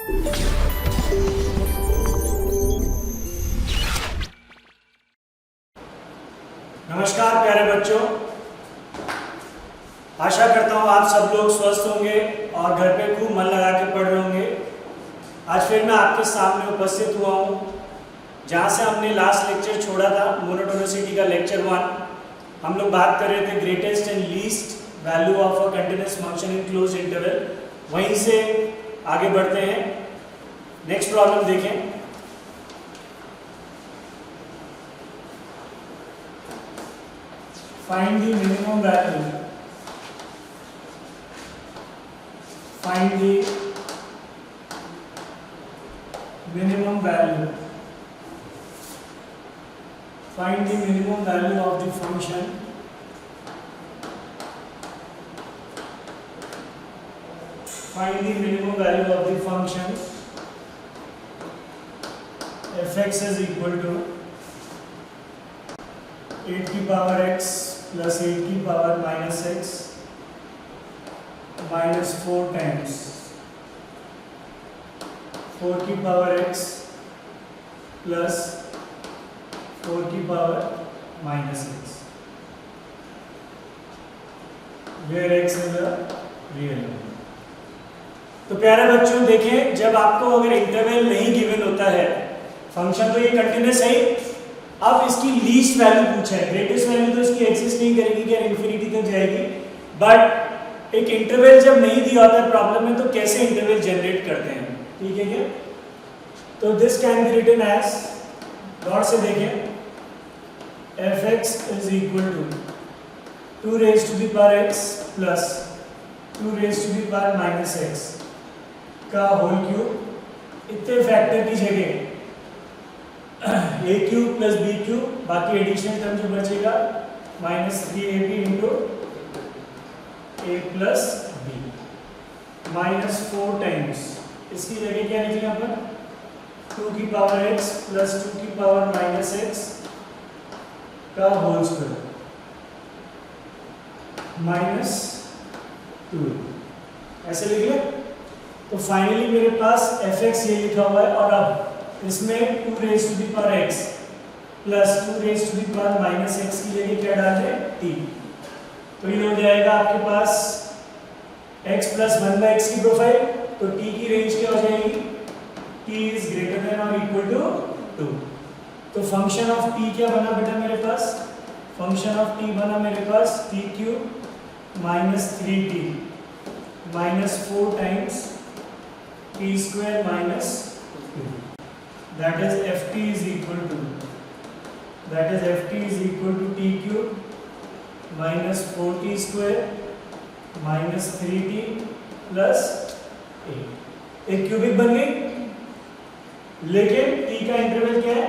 नमस्कार प्यारे बच्चों, आशा करता हूँ आप सब लोग स्वस्थ होंगे और घर पे खूब मन लगा के पढ़ रहे होंगे। आज फिर मैं आपके सामने उपस्थित हुआ हूँ जहाँ से हमने लास्ट लेक्चर छोड़ा था, मोनोटोनिसिटी का लेक्चर 1। हम लोग बात कर रहे थे greatest and least value of a continuous function in close interval. वहीं से आगे बढ़ते हैं, नेक्स्ट प्रॉब्लम देखें। Find the minimum value. Find the minimum value. Find the minimum value of the function Find the minimum value of the function f(x) is equal to 8 की power x plus 8 की power minus x minus 4 times 4 की power x plus 4 की power minus x, where x is a real number। तो प्यारे बच्चों देखें, जब आपको अगर इंटरवल नहीं गिवन होता है, फंक्शन तो ये कंटिन्यूअस है, अब इसकी लीस्ट वैल्यू पूछा है। ग्रेटेस्ट वैल्यू तो इसकी एग्जिस्ट नहीं करेगी, क्या इन्फिनिटी तक जाएगी, बट एक इंटरवल जब नहीं दिया होता है प्रॉब्लम में तो कैसे इंटरवल जनरेट करते हैं, ठीक है क्या? तो this can be written as, गौर से देखें, f(x) is equal to 2 raised to the power x plus 2 raised to the power minus x का होल क्यूब। इतने फैक्टर की जगह a cube plus b cube, बाकी एडिशनल टर्म जो बचेगा minus 3ab into a plus b minus 4 times, इसकी जगह क्या लिखेंगे अपन, 2 की पावर x प्लस 2 की पावर माइनस x का होल स्क्वायर माइनस 2, ऐसे लिख लिया। तो फाइनली मेरे पास f(x) ये लिखा हुआ है, और अब इसमें 2 raised to the power x plus 2 raised to the power minus x की जगह क्या डाल दें, t। तो ये हो जाएगा आपके पास x प्लस 1/x की प्रोफाइल, तो t की रेंज क्या हो जाएगी, t इज ग्रेटर देन और इक्वल टू 2। तो फंक्शन ऑफ t क्या बना बेटा मेरे पास, फंक्शन ऑफ t बना मेरे पास t cube minus 3t minus 4 times t square minus 2। That is ft is equal to t cube minus 4t square minus 3t plus 8। एक cubic बन गई, लेकिन t का इंटरवल क्या है,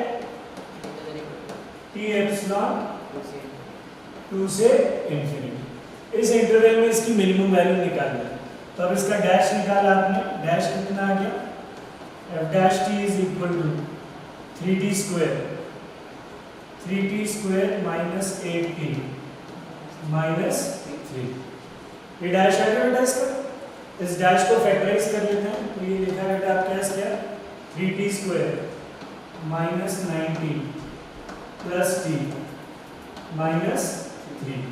t एप्सिलॉन 2 से इंफिनिटी। इस इंटरवल में इसकी मिनिमम वैल्यू निकालना है, तो अब इसका डैश निकाला आपने, डैश कितना आ गया, f dash t is equal to 3t square minus 8t minus 3। ये डैश आ गया बेटा इसका, इस डैश को फैक्टराइज कर लेते हैं। तो ये लिखा बेटा आपके पास क्या, 3t square minus 9t plus t minus 3।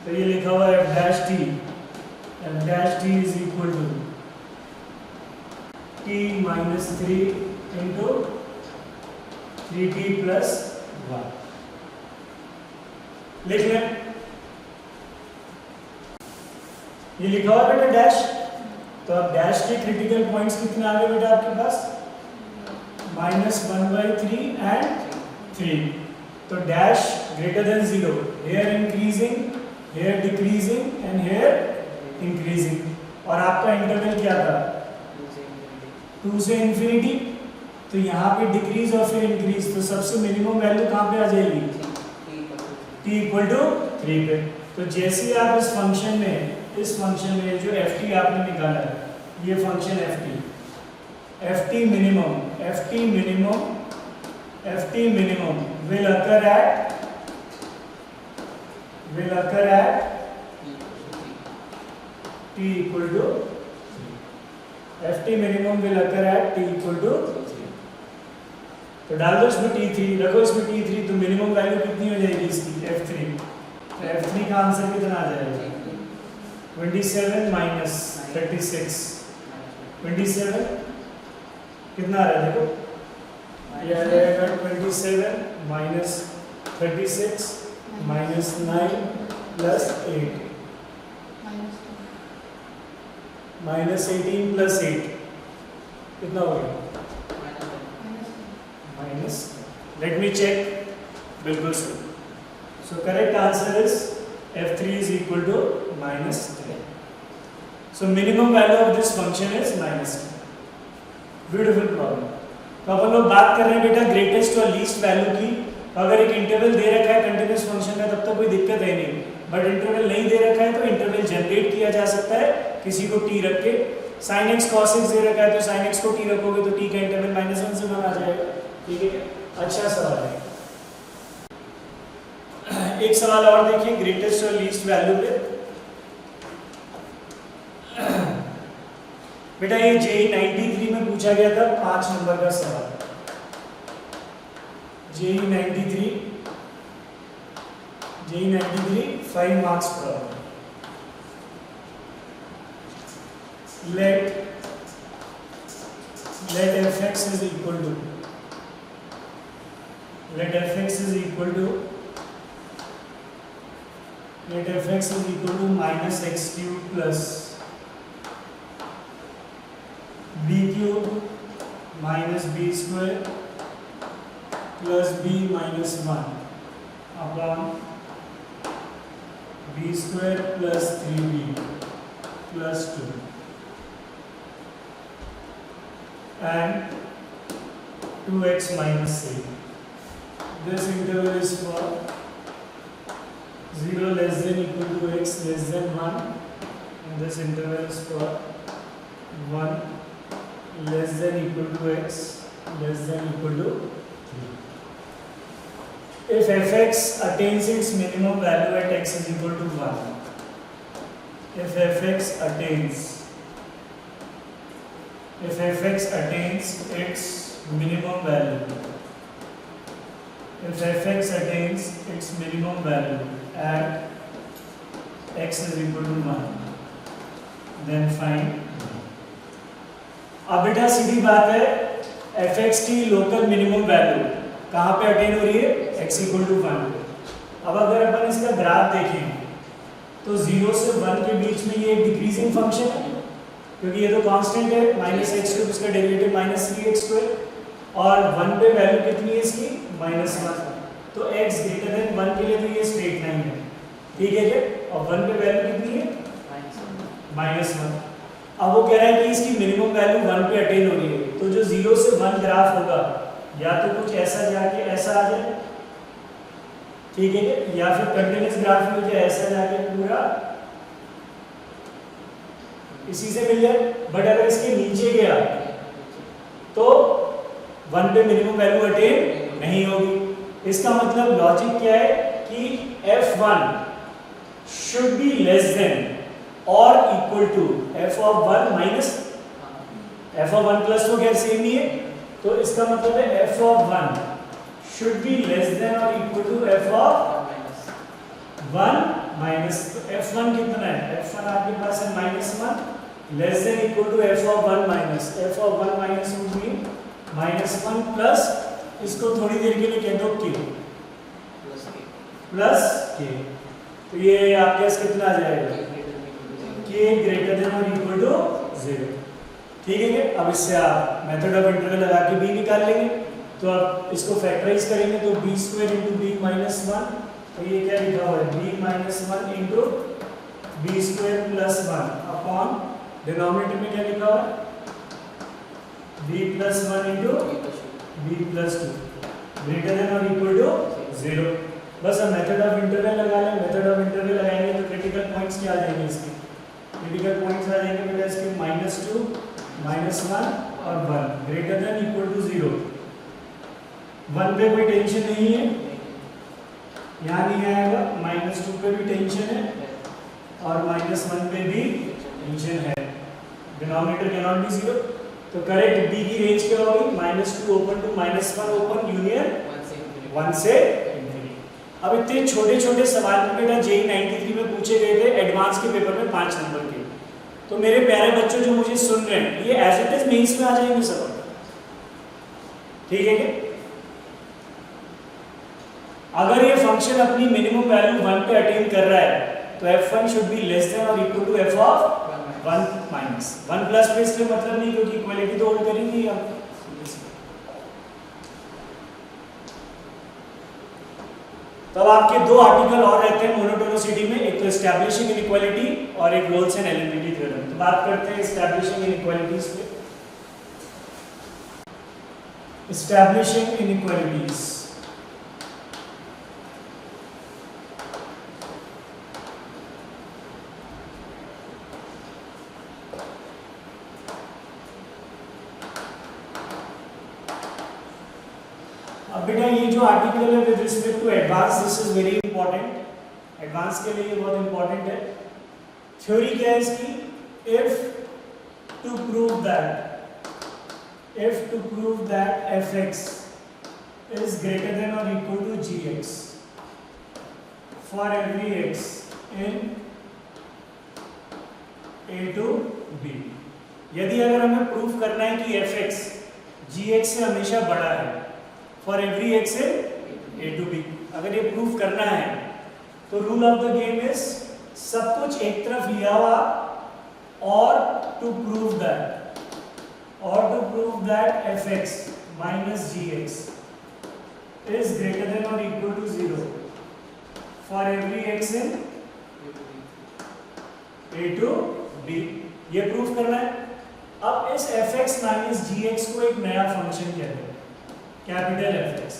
तो ये लिखा हुआ है f dash t is equal to t minus 3 into 3t plus 1। लिख लें, ये लिखा हुआ बेटा डैश, तो अब डैश के क्रिटिकल पॉइंट्स कितने आ गए बेटा आपके पास, -1/3 एंड 3। तो dash greater than 0, here increasing, here decreasing and here increasing. और आपका इंटरवल क्या था, 2 से इंफिनिटी, तो यहाँ पे डिक्रीज और फिर इंक्रीज, तो सबसे मिनिमम वैल्यू कहाँ पे आ जाएगी, t इक्वल टू 3 पे। तो जैसे ही आप इस फंक्शन में जो ft आपने निकाला है, ये function ft minimum will occur at t equal to 3। F T minimum will occur at T equal to, तो डाल दो इसमें T3, रखो इसमें T3, तो मिनिमम वैल्यू कितनी हो जाएगी इसकी F3, तो F3 का आंसर कितना आ जाएगा 27 माइनस 36, 27 कितना आ रहा है देखो, ये आ जाएगा 27 minus 36 minus 9 plus 8 minus 18 plus 8 कितना हो गया माइनस, लेट मी चेक, बिल्कुल सही, so correct answer is F3 is equal to minus 10. So minimum value of this function is minus 10. Beautiful problem. तो अपन लोग बात कर रहे हैं बेटा ग्रेटेस्ट और लीस्ट वैल्यू की। अगर एक इंटरवल दे रखा है कंटिन्यूअस फंक्शन का तब तो कोई दिक्कत है नहीं, बट इंटरवल नहीं दे रखा है तो इंटरवल जनरेट किया जा सकता है किसी को t रख के। sin x cos x दे रखा है तो sin x को t रखोगे तो t का इंटरवल -1 से 1 आ जाएगा। ठीक है, अच्छा सवाल है। एक सवाल और देखिए ग्रेटेस्ट और लीस्ट वैल्यू पे। बेटा ये JEE 93 में पूछा गया था 5 नंबर का सवाल। JEE 93 5 marks problem. let fx is equal to let fx is equal to minus x cube plus b cube minus b square plus b minus 1 upon b square plus 3b plus 2 and 2x minus 8. This interval is for 0 less than equal to x less than 1, and this interval is for 1 less than equal to x less than equal to 3. If fx attains its minimum value at x is equal to 1, if fx attains its minimum value, if fx attains its minimum value at x is equal to 1, then find। अब बेटा सीधी बात है fx की local minimum value कहाँ पे attain हो रही है, x इक्वल टू 1। अब अगर अपन इसका ग्राफ देखें तो 0 से 1 के बीच में ये डिक्रीजिंग फंक्शन है क्योंकि ये तो कांस्टेंट है, माइनस एक्स क्यूब, इसका डेरिवेटिव माइनस 3x स्क्वायर, और 1 पे वैल्यू कितनी है इसकी -1, तो x ग्रेटर देन 1 के लिए तो ये स्ट्रेट लाइन है। ठीक है क्या, और 1 पे वैल्यू कितनी है -1। अब वो कह रहा है कि इसकी मिनिमम वैल्यू 1 पे अटेन हो रही है, तो जो 0 से 1 ग्राफ होगा या तो कुछ ऐसा जाके ऐसा आ जाए, ठीक है, या फिर कंटीन्यूअस ग्राफ में जो ऐसा जाके पूरा इसी से मिल जाए। बट अगर इसके नीचे गया तो 1 पे मिनिमम वैल्यू अटेन नहीं होगी। इसका मतलब लॉजिक क्या है कि f1 should be less than और equal to f of 1 minus f of 1 plus तो खैर सेम ही है, तो इसका मतलब है f of 1 should be less than और equal to f of 1 minus, तो f1 कितना है, f1 आपके पास है -1 less than equal to f of 1 minus, f of 1 minus would be -1 plus, इसको थोड़ी देर के लिए कह दो k प्लस k, तो ये आपके पास कितना आ जाएगा k ग्रेटर देन और इक्वल टू 0। ठीक है, अब इससे आप मेथड ऑफ इंटीग्रल लगा के b निकाल लेंगे, तो आप इसको फैक्टराइज करेंगे तो b square into b minus 1, तो ये क्या लिखा हुआ है b minus 1 into b square plus 1 upon denominator में क्या लिखा हुआ है b plus 1 into b plus 2 greater than और इक्वल टू 0। बस अब मेथड ऑफ इंटरवल लगा लें, मेथड ऑफ इंटरवल लगाएंगे तो क्रिटिकल पॉइंट्स क्या आ जाएंगे इसके, क्रिटिकल पॉइंट्स आ जाएंगे बेटा इसके -2 -1 और 1 ग्रेटर देन इक्वल टू 0। 1 पे कोई टेंशन नहीं है, यहाँ नहीं आएगा, -2 पे भी टेंशन है और -1 पे भी टेंशन है, डिनोमिनेटर कैन नॉट बी 0, तो करेक्ट बी की रेंज क्या होगी? -2 ओपन टू -1 ओपन यूनियन 1 से इंफिनिटी। अब इतने छोटे छोटे सवाल भी बेटा जेई 93 में पूछे गए थे एडवांस के पेपर में 5 नंबर के। तो मेरे प्यारे बच्चों जो मुझे सुन रहे हैं, ये एज इट इज मेंस में आ जाएंगे सवाल, ठीक है क्या? अगर ये फंक्शन अपनी मिनिमम वैल्यू 1 पे अटेन कर रहा है तो f1 should be less than और equal to f of 1 minus 1 plus पे इसके मतलब नहीं, क्योंकि इक्वलिटी तो होल्ड करेंगे हम। तब आपके दो आर्टिकल और रहते हैं मोनोटोनिसिटी में, एक तो एस्टैब्लिशिंग इनइक्वालिटी और एक रोल्स एंड एलिमिनेटी थ्योरम। तो बात करते हैं एस्टैब्लिशिंग इनइक्वालिटीज पे। एस्टैब्लिशिंग इनइक्वालिटीज, अब बेटा ये जो आर्टिकल है with respect to advance, this is very important, advance के लिए ये बहुत इंपॉर्टेंट है। थ्योरी क्या है इसकी? If two prove that fx is greater than or equal to gx for every x in a to b, यदि अगर हमें प्रूफ करना है कि fx gx से हमेशा बड़ा है for every X A to B, अगर ये प्रूफ करना है तो rule of the game is सब कुछ एक तरफ लिया हुआ और to prove that fx minus gx is greater than और equal to 0 for every X in A to B, ये प्रूफ करना है। अब इस fx माइनस gx को एक नया फंक्शन कहते हैं कैपिटल fx,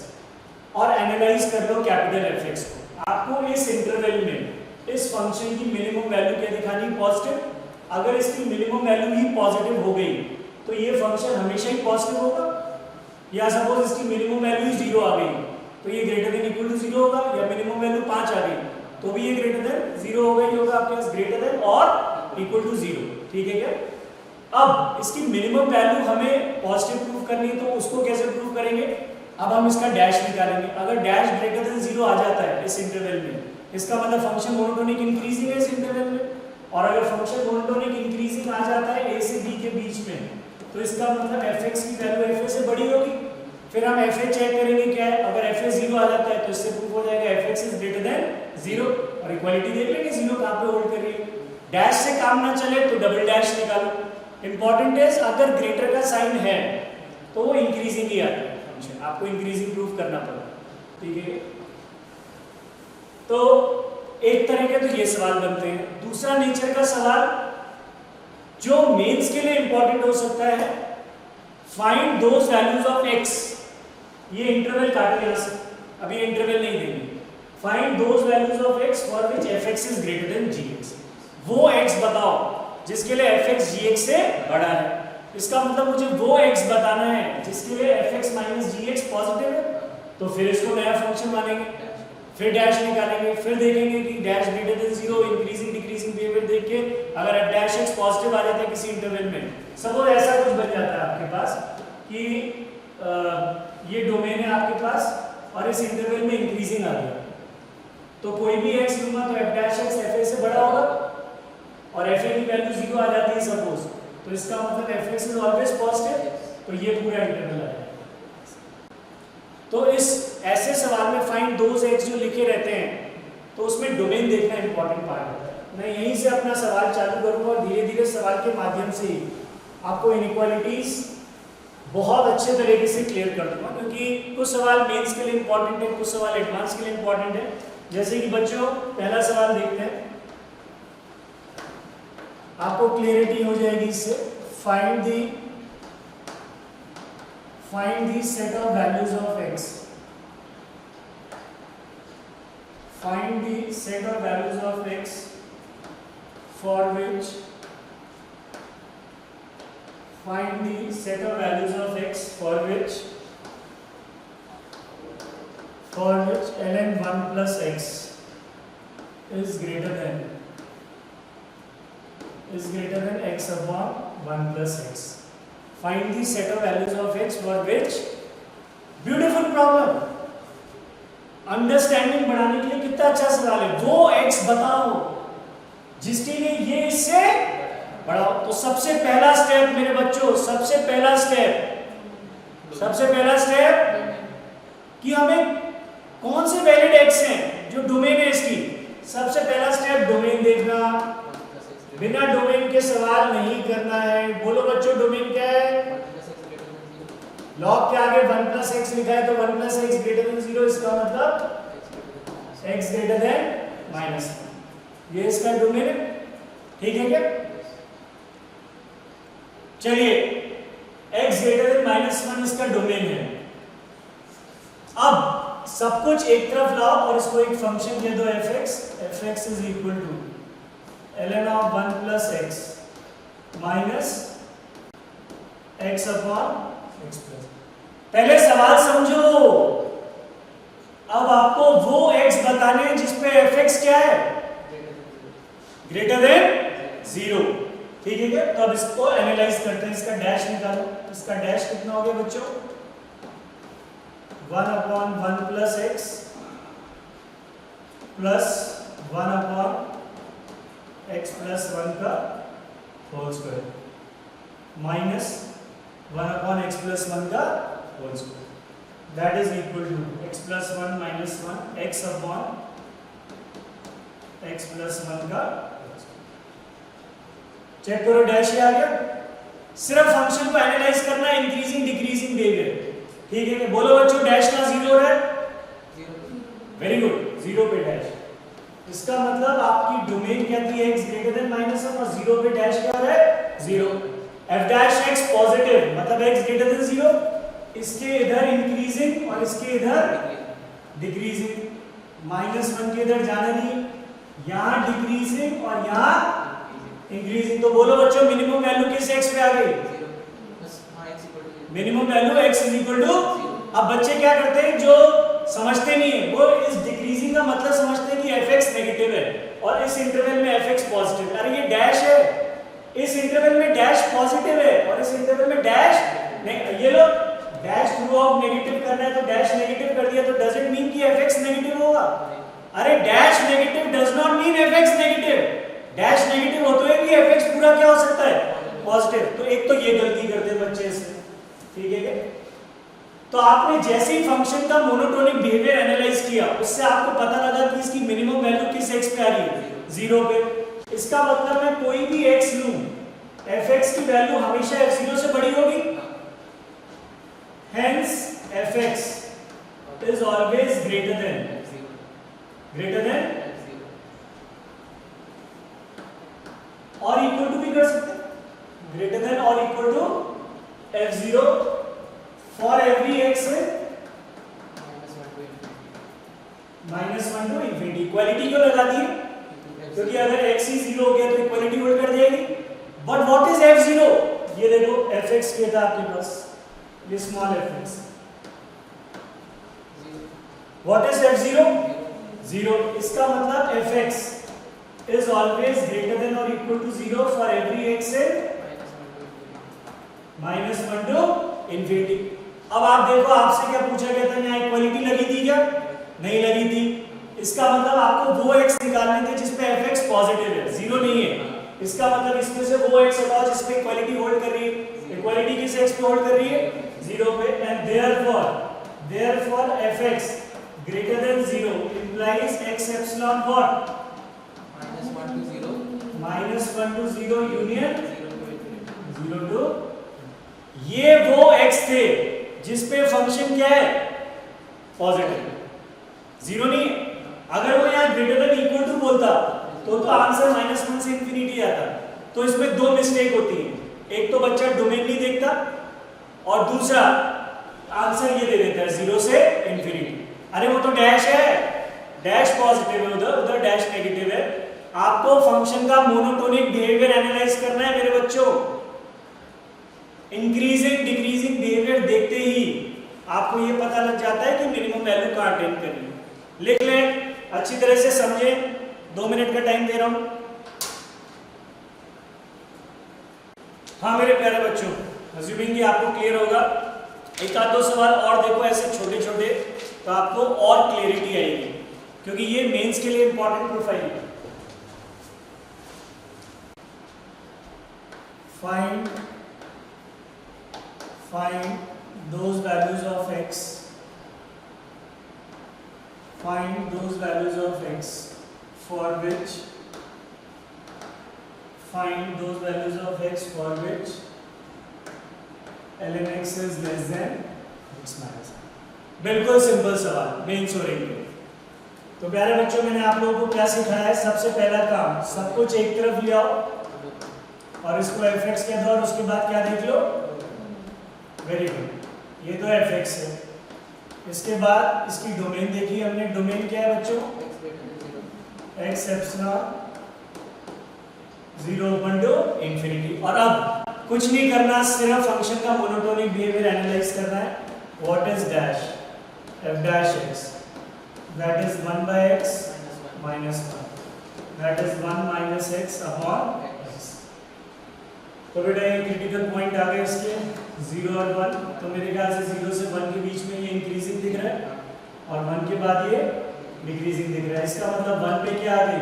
और एनालाइज कर लो कैपिटल fx को। आपको इस इंटरवल में इस फंक्शन की मिनिमम वैल्यू क्या दिखानी? पॉजिटिव। अगर इसकी मिनिमम वैल्यू ही पॉजिटिव हो गई तो ये फंक्शन हमेशा ही पॉजिटिव होगा, या सपोज इसकी मिनिमम वैल्यू 0 आ गई तो ये ग्रेटर देन इक्वल टू 0 होगा, या मिनिमम वैल्यू 5 आ गई तो भी ये ग्रेटर देन 0 होगा, ये होगा आपके पास ग्रेटर देन और इक्वल टू 0, ठीक है क्या? अब इसकी मिनिमम वैल्यू हमें पॉजिटिव प्रूफ करनी है तो उसको कैसे प्रूफ करेंगे? अब हम इसका डैश निकालेंगे। अगर डैश ग्रेटर देन 0 आ जाता है इस इंटरवल में, इसका मतलब फंक्शन मोनोटोनिक इंक्रीजिंग है इस इंटरवल में, और अगर फंक्शन मोनोटोनिक इंक्रीजिंग आ जाता है a से b के बीच में तो इसका मतलब fx की वैल्यू fa से बड़ी होगी। फिर हम fa चेक करेंगे क्या है, अगर fa 0 आ जाता है तो इससे प्रूफ हो जाएगा fx इज ग्रेटर देन 0, और इक्वालिटी देख लेंगे 0 कहां पे होल्ड कर रही है। डैश से काम ना चले तो डबल डैश निकालो। इंपॉर्टेंट है अगर ग्रेटर का साइन है तो वो इंक्रीजिंग ही आता है फंक्शन, आपको इंक्रीजिंग प्रूफ करना पड़ेगा, ठीक है? तो एक तरह के तो ये सवाल बनते हैं। दूसरा नेचर का सवाल जो मेंस के लिए इंपॉर्टेंट हो सकता है, find those values of x, ये इंटरवल काटे यहां से, अभी इंटरवल नहीं देंगे। Find those values of x for which fx is greater then gx, वो x बताओ जिसके लिए fx gx से बड़ा है। इसका मतलब मुझे वो x बताना है जिसके लिए fx माइनस gx पॉजिटिव है, तो फिर इसको नया फंक्शन मानेंगे, फिर डैश निकालेंगे, फिर देखेंगे कि dash greater than 0, increasing decreasing behaviour देख के अगर डैश x पॉजिटिव आ जाता है किसी इंटरवल में, सपोज ऐसा कुछ बन जाता है आपके पास कि ये डोमेन है आपके पास और इस इंटरवल में इंक्रीजिंग आ गया, तो कोई भी x लूंगा तो f डैश x fa से बड़ा होगा, और fa की वैल्यू 0 आ जाती है सपोज, तो इसका मतलब fx इज ऑलवेज पॉजिटिव, तो ये पूरा इंटरवल आ जाएगा। तो इस ऐसे सवाल में फाइंड दोज x जो लिखे रहते हैं तो उसमें डोमेन देखना इंपॉर्टेंट पार्ट होता है। मैं यहीं से अपना सवाल चालू करूंगा और धीरे धीरे सवाल के माध्यम से ही आपको इनइक्वालिटीज बहुत अच्छे तरीके से क्लियर कर दूंगा, क्योंकि कुछ सवाल मेंस के लिए इंपॉर्टेंट है, कुछ सवाल एडवांस के लिए इंपॉर्टेंट है। जैसे कि बच्चों पहला सवाल देखते हैं, आपको क्लियरिटी हो जाएगी इससे। Find the set of values of x, find the set of values of x for which ln 1 plus x is greater than x upon 1 plus x. Find the set of values of x for which. Beautiful problem. Understanding बढ़ाने के लिए कितना अच्छा सवाल है। वो x बताओ जिसके लिए ये इससे बढ़ाओ। तो सबसे पहला स्टेप मेरे बच्चों, सबसे पहला स्टेप कि हमें कौन से वैलिड x हैं जो डोमेन है इसकी। सबसे पहला स्टेप डोमेन देखना, बिना डोमेन के सवाल नहीं करना है। बोलो बच्चों डोमेन क्या है? लॉग के आगे 1 plus x लिखा है तो 1 plus x greater than 0, इसका मतलब x greater than -1, ये इसका डोमेन है। ठीक है क्या? चलिए x greater than -1 इसका डोमेन है। अब सब कुछ एक तरफ लाओ और इसको एक फंक्शन दे दो fx is equal to ln of 1 plus x minus x upon x plus। पहले सवाल समझो। अब आपको वो x बताने हैं जिसपे fx क्या है? Greater than 0। ठीक है क्या? तो अब इसको एनालाइज करते हैं। इसका डैश निकालो। इसका डैश कितना हो गया बच्चों? 1 upon 1 plus x plus 1 upon x plus 1 का whole square minus 1 upon x plus 1 का whole square, that is equal to x plus 1 minus 1 x upon x plus 1 का। चेक करो डैश आ गया। सिर्फ फंक्शन को एनालाइज करना है, इंक्रीजिंग डिक्रीजिंग बिहेवियर। ठीक है, बोलो बच्चों डैश का 0 है। वेरी गुड, 0 पे डैश। इसका मतलब आपकी डोमेन क्या थी? x ग्रेटर देन -1 और 0 पे डैश क्या है? 0। f डैश x पॉजिटिव मतलब x ग्रेटर देन 0, इसके इधर इंक्रीजिंग और इसके इधर डिक्रीजिंग। -1 के इधर जाना नहीं, यहां डिक्रीजिंग और यहां इंक्रीजिंग। तो बोलो बच्चों मिनिमम वैल्यू किस x पे आ गई? Minimum value x is equal to. अब बच्चे क्या करते हैं जो समझते नहीं है, वो इस डिक्रीजिंग का मतलब समझते हैं कि fx नेगेटिव है और इस इंटरवल में fx पॉजिटिव है। अरे ये डैश है, इस इंटरवल में डैश पॉजिटिव है और इस इंटरवल में डैश ये लो डैश थ्रू आउट नेगेटिव करना है तो डैश नेगेटिव कर दिया तो डज इट मीन कि fx नेगेटिव होगा? अरे dash negative does not mean fx negative. Dash negative होते हुए भी fx पूरा क्या हो सकता है? पॉजिटिव। तो एक तो ये गलती करते हैं बच्चे इससे। ठीक है क्या? तो आपने जैसे ही फंक्शन का मोनोटोनिक बिहेवियर एनालाइज किया उससे आपको पता लगा कि इसकी मिनिमम वैल्यू किस x पे आ रही है? 0 पे। इसका मतलब मैं कोई भी x लूं, fx की वैल्यू हमेशा f0 से बड़ी होगी। Hence fx is always greater than और इक्वल टू भी कर सकते हैं, greater than और equal to f0 for every x -1 to infinity। Equality क्यों लगा दी? क्योंकि अगर x ही 0 हो गया तो इक्वालिटी होल्ड कर जाएगी। But what is f0? ये देखो fx क्या था आपके पास, ये small fx। What is f0? 0। इसका मतलब fx is always greater than or equal to 0 for every x -1 to infinity। अब आप देखो आपसे क्या पूछा गया था, यहाँ इक्वालिटी लगी थी क्या? नहीं लगी थी। इसका मतलब आपको वो x निकालने थे जिसपे fx पॉजिटिव है, 0 नहीं है। इसका मतलब इसमें से वो x हटाओ जिसपे इक्वालिटी होल्ड कर रही है। इक्वालिटी किस x पे होल्ड कर रही है? 0 पे। And therefore fx greater than 0 implies x epsilon what? -1 to 0 union 0 to। ये वो x थे जिसपे फंक्शन क्या है? पॉजिटिव, 0 नहीं। अगर वो यहाँ ग्रेटर देन इक्वल टू बोलता तो आंसर -1 से इंफिनिटी आता। तो इसमें दो मिस्टेक होती है, एक तो बच्चा डोमेन नहीं देखता और दूसरा आंसर ये दे देता है 0 से इंफिनिटी। अरे वो तो डैश है, डैश पॉजिटिव है, उधर डैश नेगेटिव है। आपको फंक्शन का मोनोटोनिक बिहेवियर एनालाइज करना है मेरे बच्चों। इंक्रीजिंग डिक्रीजिंग बिहेवियर देखते ही आपको ये पता लग जाता है कि मिनिमम वैल्यू कहां अटेन करनी है। लिख लें, अच्छी तरह से समझें, 2 मिनट का टाइम दे रहा हूं। हाँ मेरे प्यारे बच्चों, अज्यूमिंग कि आपको क्लियर होगा, एक आध दो सवाल और देखो ऐसे छोटे छोटे, तो आपको और क्लियरिटी आएगी, क्योंकि ये मेंस के लिए इंपॉर्टेंट प्रोफाइल है। find those values of x, find those values of x for which, find those values of x for which ln x is less than x minus 1। बिल्कुल सिंपल सवाल, mains oriented. तो प्यारे बच्चों, मैंने आप लोगों को क्या सिखाया है? सबसे पहला काम, सब कुछ एक तरफ ले आओ और इसको fx कह दो, और उसके बाद क्या देख लो? वेरी गुड, ये तो fx है। इसके बाद इसकी डोमेन देखी हमने, डोमेन क्या है बच्चों? x epsilon 0 open to infinity. और अब कुछ नहीं करना, सिर्फ फंक्शन का मोनोटोनिक बिहेवियर एनालाइज करना है। What is dash? f dash x, that is 1 by x minus 1, that is 1 minus x upon x। तो बेटा ये क्रिटिकल पॉइंट आ गए इसके 0 और 1, तो मेरे ख्याल से 0 से 1 के बीच में ये इंक्रीजिंग दिख रहा है और 1 के बाद ये डिक्रीजिंग दिख रहा है। इसका मतलब 1 पे क्या आ गई?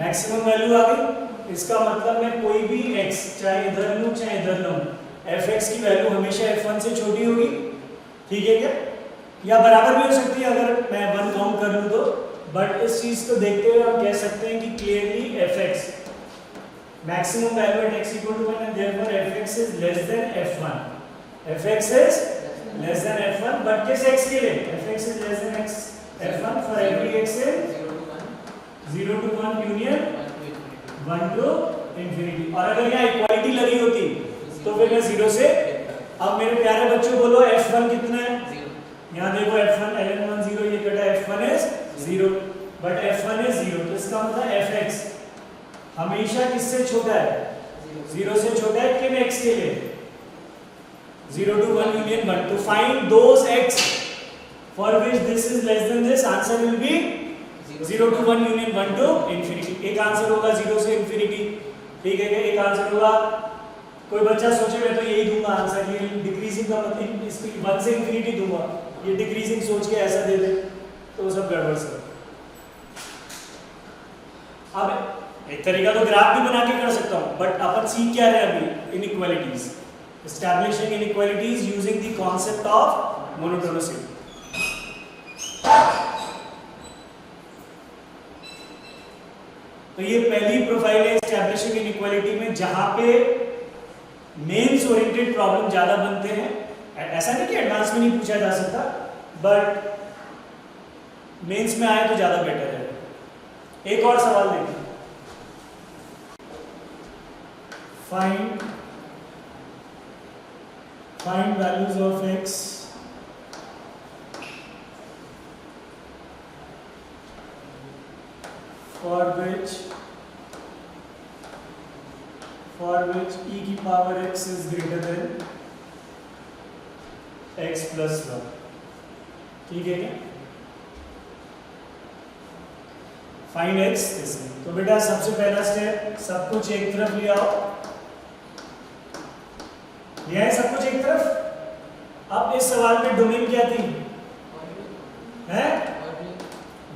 मैक्सिमम वैल्यू आ गई। इसका मतलब मैं कोई भी x, चाहे इधर लूं चाहे इधर लूं, fx की वैल्यू हमेशा f1 से छोटी होगी, ठीक है क्या? या बराबर भी हो सकती है अगर मैं 1 काउंट कर लूं तो, बट इस चीज को देखते हुए हम कह सकते हैं कि clearly fx maximum value at x equal to 1 and therefore fx is less than f1, fx is less than f1, but किस x के लिए? fx is less than x f1 for every x in 0 to 1 union 1 to infinity। और अगर यहाँ equality लगी होती तो फिर मैं 0 से, अब मेरे प्यारे बच्चों बोलो f1 कितना है? यहाँ देखो f1 ln1 0, ये कटा f1 is 0, but f1 is 0, तो इसका मतलब fx हमेशा किससे छोटा है? 0 से छोटा है किन x के लिए? 0 to 1 union 1। to find those x for which this is less than this, answer will be 0 to 1 union 1 to infinity। एक आंसर होगा 0 से infinity, ठीक है क्या? एक आंसर होगा, कोई बच्चा सोचे मैं तो यही दूंगा आंसर, ये डिक्रीजिंग का मतलब इसकी 1 से infinity दूंगा, ये डिक्रीजिंग सोच के ऐसा दे दे तो सब गड़बड़ सब। अब एक तरीका तो ग्राफ भी बना के कर सकता हूं, बट अपन सीख क्या रहे अभी? Inequalities, establishing inequalities using the concept of monotonicity. तो ये पहली प्रोफाइल है एस्टैब्लिशिंग इनइक्वालिटी में, जहां पे मेंस ओरिएंटेड प्रॉब्लम ज्यादा बनते हैं। ऐसा नहीं कि एडवांस में नहीं पूछा जा सकता, बट मेंस में आए तो ज्यादा बेटर है। एक और सवाल देखिए, find values of x for which e की power x is greater than x plus 1, ठीक है क्या? फाइंड x ऐसे। तो बेटा सबसे पहला स्टेप, सब कुछ एक तरफ ले आओ, यह है सब कुछ एक तरफ। अब इस सवाल में डोमेन क्या थी? है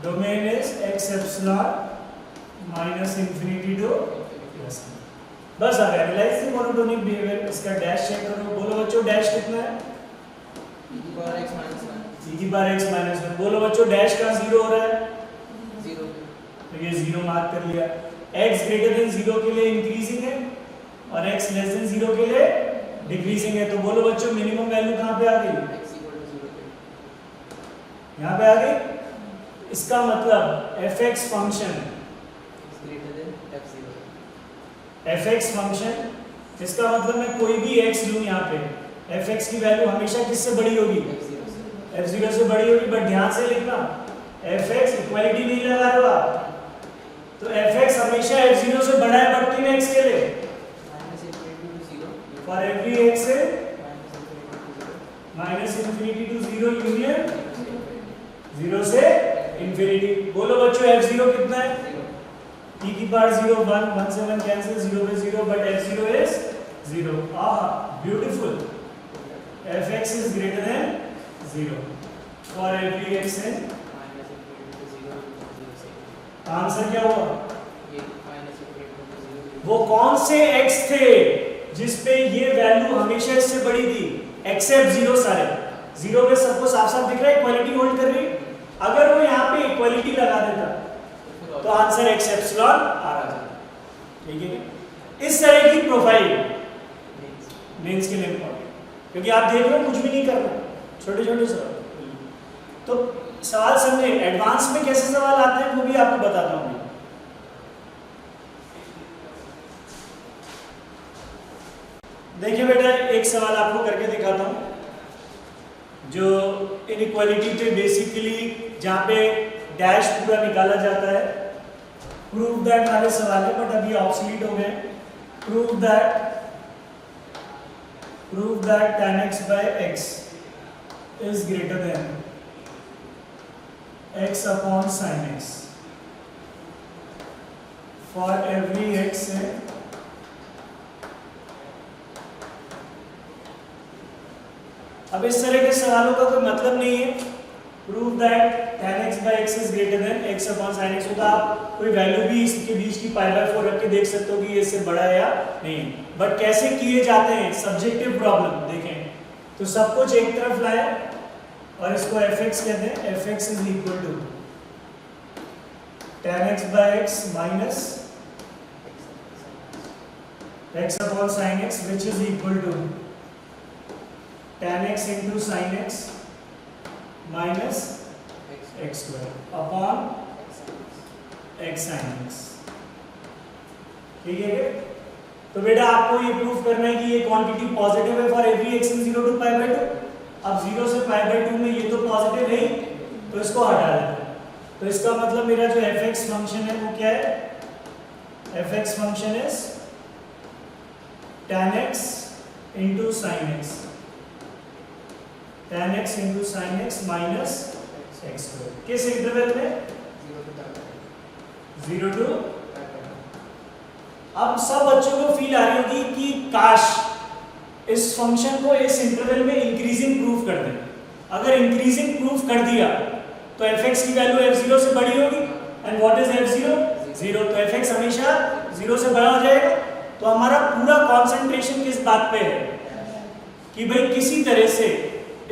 domain is x epsilon minus infinity two plus. बस अब एनालाइज द मोनोटोनिक बिहेवियर, इसका डैश चेक करो। बोलो बच्चों डैश कितना है? e की पावर x माइनस 1। बोलो बच्चों डैश का 0 हो रहा है? 0, तो ये 0 मार्क कर लिया। x ग्रेटर देन 0 के लिए इंक्रीजिंग है और x लेस देन 0 के लिए डिक्रीजिंग है। तो बोलो बच्चों मिनिमम वैल्यू कहां पे आ गई? यहां पे आ गई। इसका मतलब fx फंक्शन इसका मतलब मैं कोई भी x लूं यहाँ पे, fx की वैल्यू हमेशा किससे बड़ी होगी? f0 से बड़ी होगी। बट ध्यान से लिखना, fx इक्वालिटी नहीं लगा रहे हो आप, तो fx हमेशा f0 से बड़ा है, बट किन x के लिए? for every x minus infinity to 0 union 0 से इंफिनिटी। बोलो बच्चों f0 कितना है? e की पावर 0 1 1 से 1 कैंसिल 0 पे 0 but f0 is 0. Beautiful. fx is greater than 0 for every x in. Answer क्या हुआ? वो कौन से x थे जिस पे ये वैल्यू हमेशा इससे बड़ी थी? एक्सेप्ट 0 सारे 0 पे सबको साफ साफ दिख रहा है इक्वालिटी होल्ड कर रही. अगर वो यहाँ पे इक्वालिटी लगा देता तो आंसर x एप्सिलॉन आ रहा था. ठीक है. इस तरह की प्रोफाइल मेंस के लिए इंपॉर्टेंट, क्योंकि आप देख रहे हो कुछ भी नहीं कर रहे, छोटे छोटे सवाल. तो सवाल समझे. एडवांस में कैसे सवाल आते हैं वो भी आपको बताता हूँ. देखिए बेटा, एक सवाल आपको करके दिखाता हूँ जो इनइक्वालिटी पे बेसिकली जहाँ पे डैश पूरा निकाला जाता है. प्रूव दैट वाले सवाल है बट अभी ऑब्सोलीट हो गए. Prove that tan x by x is greater than x upon sin x for every x in अब इस तरह के सवालों का कोई मतलब नहीं है. Prove that tan x by x is greater than x upon sin x होगा. आप कोई वैल्यू भी इसके बीच की π/4 रख के देख सकते हो कि ये इससे बड़ा है या नहीं. बट कैसे किए जाते हैं सब्जेक्टिव प्रॉब्लम देखें. तो सब कुछ एक तरफ लाए और इसको fx कहते हैं. fx is equal to tan x by x minus x upon sin x which is equal to tan x into sin x minus x square upon x sin x. ठीक है. तो बेटा आपको ये प्रूफ करना है कि ये क्वांटिटी पॉजिटिव है for every x in 0 to π/2. अब 0 से π/2 में ये तो पॉजिटिव है तो इसको हटा देते हैं. तो इसका मतलब मेरा जो fx फंक्शन है वो क्या है? fx function is tan x into sin x. tan x into sin x minus x square. किस इंटरवल में? 0 to. अब सब बच्चों को फील आ रही होगी कि काश इस फंक्शन को इस इंटरवल में इंक्रीजिंग प्रूफ कर दें. अगर इंक्रीजिंग प्रूफ कर दिया तो fx की वैल्यू f0 से बड़ी होगी. And what is f0? 0. तो fx हमेशा 0 से बड़ा हो जाएगा. तो हमारा पूरा कंसंट्रेशन किस बात पे है कि भाई किसी तरह से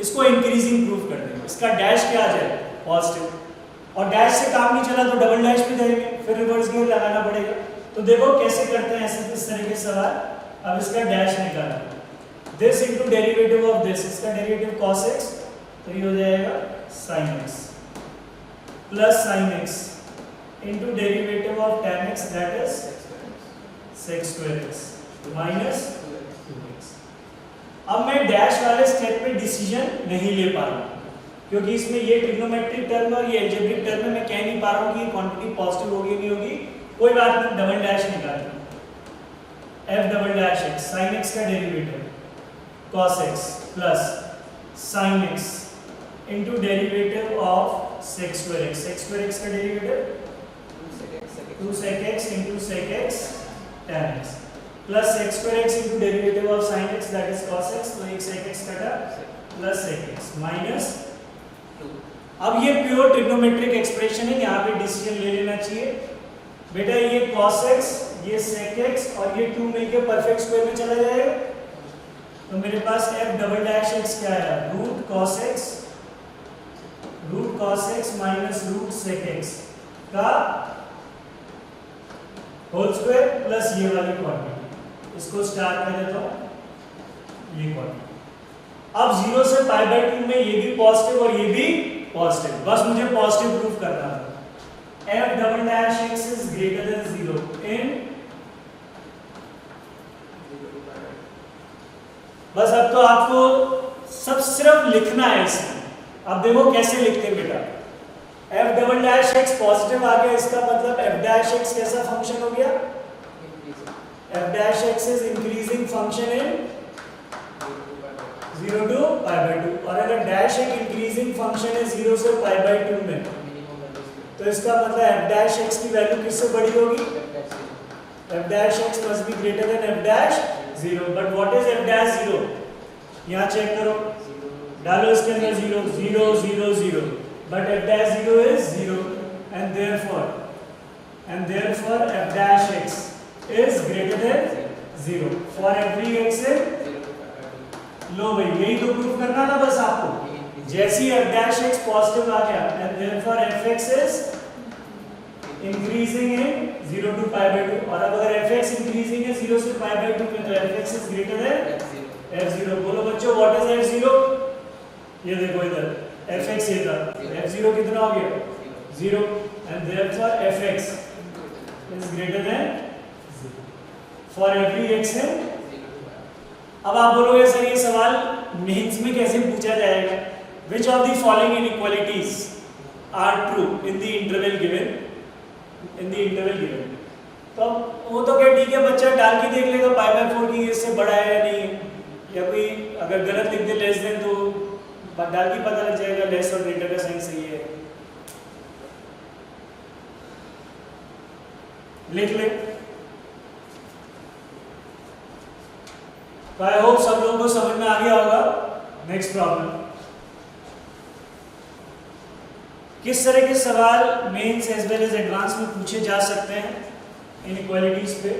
इसको इंक्रीजिंग प्रूफ कर देंगे. इसका डैश क्या आ जाए? पॉजिटिव. और डैश से काम नहीं चला तो डबल डैश पे जाएंगे, फिर रिवर्स गियर लगाना पड़ेगा. तो देखो कैसे करते हैं ऐसे इस तरह के सवाल. अब इसका डैश निकालना. This into derivative of this. इसका डेरिवेटिव cos x तो ये हो जाएगा sin x plus sin x into derivative of tan x that is sec square x minus 2x. अब मैं डैश वाले स्टेप पे डिसीजन नहीं ले पा रहा हूँ क्योंकि इसमें ये ट्रिग्नोमेट्रिक टर्म और ये अलजेब्रिक टर्म में मैं कह नहीं पा रहा हूँ कि ये क्वांटिटी पॉजिटिव होगी नहीं होगी. कोई बात नहीं, डबल डैश निकालते हैं. f double dash x sin x का derivative cos x plus sin x into derivative of sec square x. sec square x का derivative 2 sec x into sec x tan x plus sec square x into derivative of sin x that is cos x. तो एक sec x कटा plus sec x minus 2. अब ये pure trigonometric expression है, यहाँ पे decision ले लेना चाहिए. बेटा ये cos x, ये sec x और ये 2 मिलके परफेक्ट स्क्वायर में चला जाएगा. तो मेरे पास f डबल डैश x क्या है? Root cos x minus root sec x का होल स्क्वायर प्लस ये वाली क्वांटिटी. इसको स्टार कर देता हूँ. ये क्वांटिटी अब 0 से π/2 में ये भी पॉजिटिव और ये भी पॉजिटिव. बस मुझे पॉजिटिव प्रूफ करना है. f double dash x is greater than 0 in बस. अब तो आपको सब सिर्फ लिखना है इसमें. अब देखो कैसे लिखते हैं बेटा. f double dash x positive आ गया, इसका मतलब f डैश x कैसा फंक्शन हो गया? f dash x is increasing function in 0 to π/2. और अगर डैश एक इंक्रीजिंग फंक्शन है 0 से π/2 में तो इसका मतलब f डैश x की वैल्यू किससे बड़ी होगी? f dash x must be greater than f dash 0, but what is f dash 0? यहाँ चेक करो, डालो इसके अंदर 0 0 0 0, but f dash 0 is 0, and therefore f dash x is greater than 0 for every x in लो भाई, यही तो proof करना ना बस आपको। जैसी f dash x पॉजिटिव आ गया, and therefore fx is increasing है 0 to pi by 2, और अब अगर fx इंक्रीजिंग है 0 से pi by 2 में, तो fx is greater than f0। बोलो बच्चों, व्हाट इज f0? ये देखो इधर fx ये था, f0 कितना हो गया 0, and therefore fx is greater than 0 for every x in। अब आप बोलोगे सर ये सवाल मेंस में कैसे पूछा जाएगा? Which of the following inequalities are true in the interval given? तो वो तो क्या ठीक है, बच्चा डाल के देख लेगा पाई बाय 4 की इससे बड़ा है या नहीं, या कोई अगर गलत लिख दे लेस देन तो डाल के पता लग जाएगा लेस और ग्रेटर का साइन सही है। लिख ले। तो आई होप सब लोगों को समझ में आ गया होगा। नेक्स्ट प्रॉब्लम, किस तरह के सवाल mains as well as advance में पूछे जा सकते हैं इनइक्वालिटीज पे?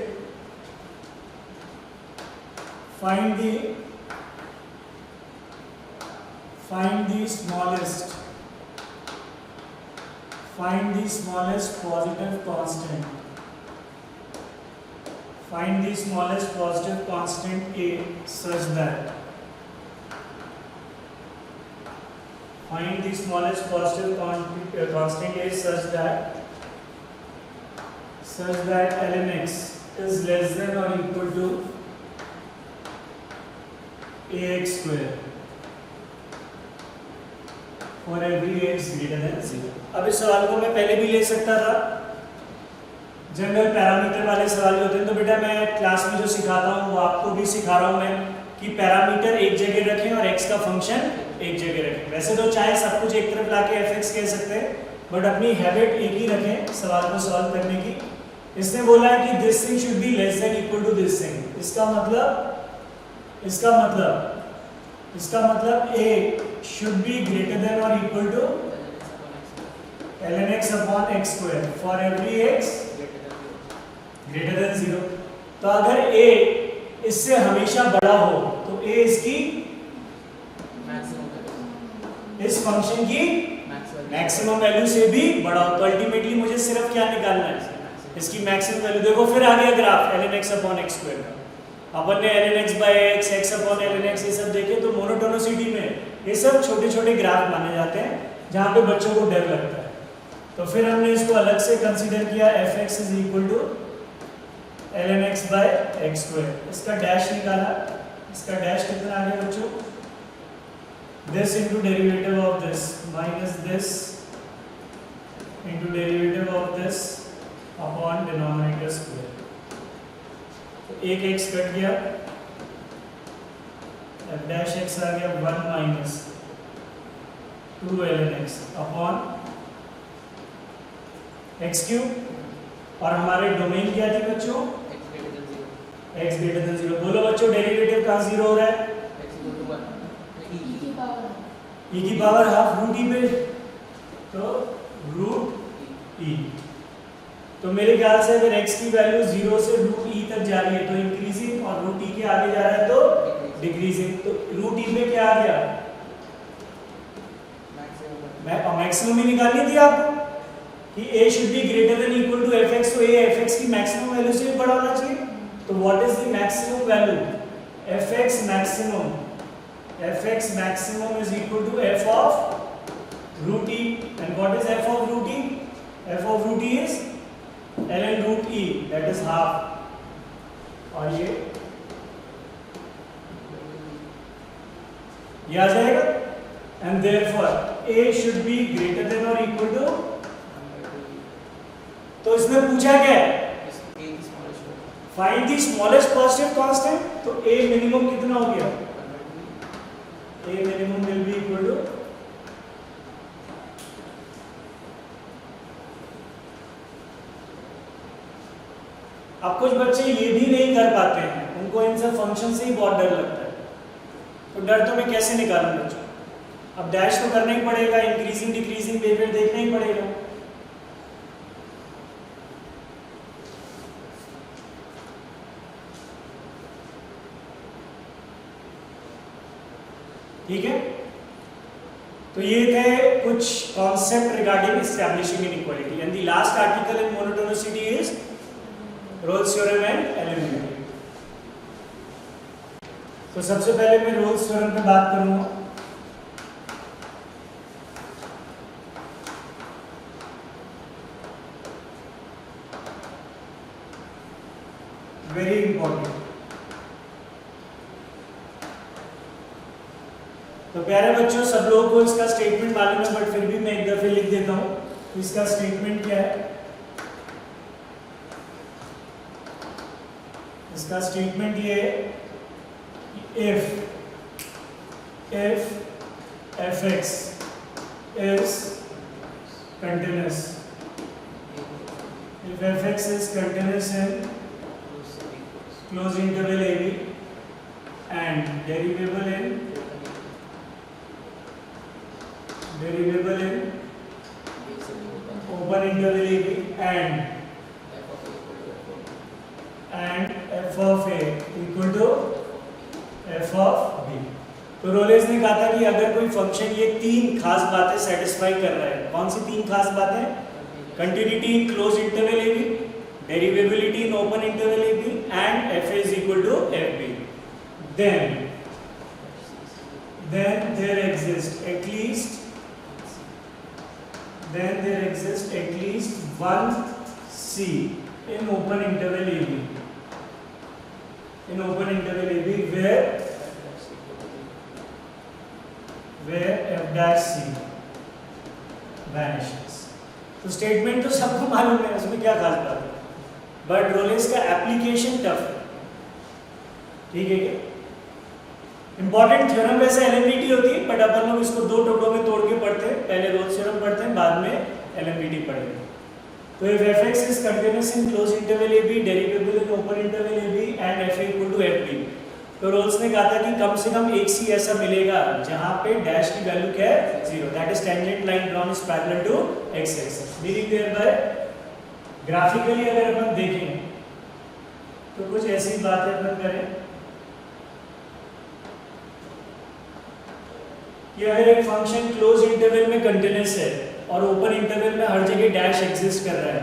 Find the smallest positive constant, find the smallest positive constant a such that find the smallest positive constant is such that ln x is less than or equal to ax square for every x greater than 0। अब इस सवाल को मैं पहले भी ले सकता था, जनरल पैरामीटर वाले सवाल होते हैं, तो बेटा मैं क्लास में जो सिखाता हूँ वो आपको भी सिखा रहा हूँ मैं कि पैरामीटर एक जगह रखें और x का फंक्शन एक जगह रखें। वैसे तो चाहे सब कुछ एक तरफ लाके fx कह सकते हैं, बट अपनी हैबिट एक ही रखें सवाल को सॉल्व करने की। इसने बोला है कि this thing should be less than equal to this thing, इसका मतलब a should be greater than or equal to ln x upon x square for every x greater than 0। तो अगर a इससे हमेशा बड़ा हो तो a इसकी इस फंक्शन की मैक्सिमम वैल्यू से भी बड़ा हो, तो अल्टीमेटली मुझे सिर्फ क्या निकालना है, इसकी मैक्सिमम वैल्यू। देखो फिर आ गया graph ln x upon x square का, अपन ने ln x by x, x upon ln x ये सब देखे, तो मोनोटोनिसिटी में ये सब छोटे छोटे ग्राफ माने जाते हैं जहाँ पे बच्चों को डर लगता है। तो फिर हमने इसको अलग से कंसीडर किया, fx is equal to ln x by x square, इसका डैश निकाला, इसका डैश कितना आ गया बच्चों, this into derivative of this minus this into derivative of this upon denominator square। तो एक x कट गया, f dash x आ गया 1 minus 2 ln x upon x cube, और हमारे डोमेन क्या थी बच्चों, x greater than 0। बोलो बच्चों डेरिवेटिव कहाँ 0 हो रहा है, e की पावर हाफ रूट e पे, तो रूट e। तो मेरे ख्याल से अगर x की वैल्यू 0 से रूट e तक जा रही है तो इंक्रीजिंग, और रूट e के आगे जा रहा है तो डिक्रीजिंग। तो रूट e में क्या आ गया, मैक्सिमम ही निकालनी थी आपको कि a should be greater than equal to fx, तो a fx की मैक्सिमम वैल्यू से भी बड़ा होना चाहिए। तो what is the maximum value, fx maximum is equal to f of root e, and what is f of root e? f of root e is ln root e, that is half, और ये आ जाएगा, and therefore a should be greater than or equal to, तो इसमें पूछा क्या है, find the smallest positive constant, तो a minimum कितना हो गया, a minimum will be equal to अब कुछ बच्चे ये भी नहीं कर पाते हैं, उनको इन सब फंक्शन से ही बहुत डर लगता है। तो डर तो मैं कैसे निकालूं बच्चों? अब डैश तो करना ही पड़ेगा, इंक्रीजिंग डिक्रीजिंग बिहेवियर देखना ही पड़ेगा। ठीक है, तो ये थे कुछ concept regarding establishing inequality and the last article in monotonicity is Rolle's theorem and eliminating. तो सबसे पहले मैं रोल्स थ्योरम पे बात करूंगा। Very important. तो प्यारे बच्चों, सब लोगों को इसका स्टेटमेंट मालूम है, बट फिर भी मैं एक दफे लिख देता हूं। इसका स्टेटमेंट क्या है? इसका स्टेटमेंट ये है, if fx is continuous, if fx is continuous in closed interval ab and derivable in open interval ab and f of a equal to f of b। तो रोलेस ने कहा था कि अगर कोई फंक्शन ये तीन खास बातें सेटिस्फाई कर रहा है, कौन सी तीन खास बातें? Continuity in close interval A B, derivability in open interval A B and F is equal to F B, then there exists at least one C in open interval AB, where f dash C vanishes। तो statement तो सबको मालूम है, उसमें क्या खास बात है, बट रोलेस का एप्लीकेशन टफ है। ठीक है क्या? इंपॉर्टेंट थ्योरम वैसे एलिमिनेटी होती है, बट अपन लोग इसको दो टुकड़ों में तोड़ के पढ़ते हैं, पहले रोल्स थ्योरम पढ़ते हैं, बाद में एलिमिनेटी पढ़ेंगे। तो if fx is continuous in closed interval ab, derivable in open interval ab and f equal to fb, तो रोल्स ने कहा था कि कम से कम एक सी ऐसा मिलेगा जहां पे डैश की वैल्यू क्या है? 0, that is tangent line drawn is parallel to x axis. Meaning thereby graphically अगर अपन देखें तो कुछ ऐसी बातें अपन करें कि अगर एक फंक्शन क्लोज इंटरवल में कंटिन्यूअस है और ओपन इंटरवल में हर जगह डैश एग्जिस्ट कर रहा है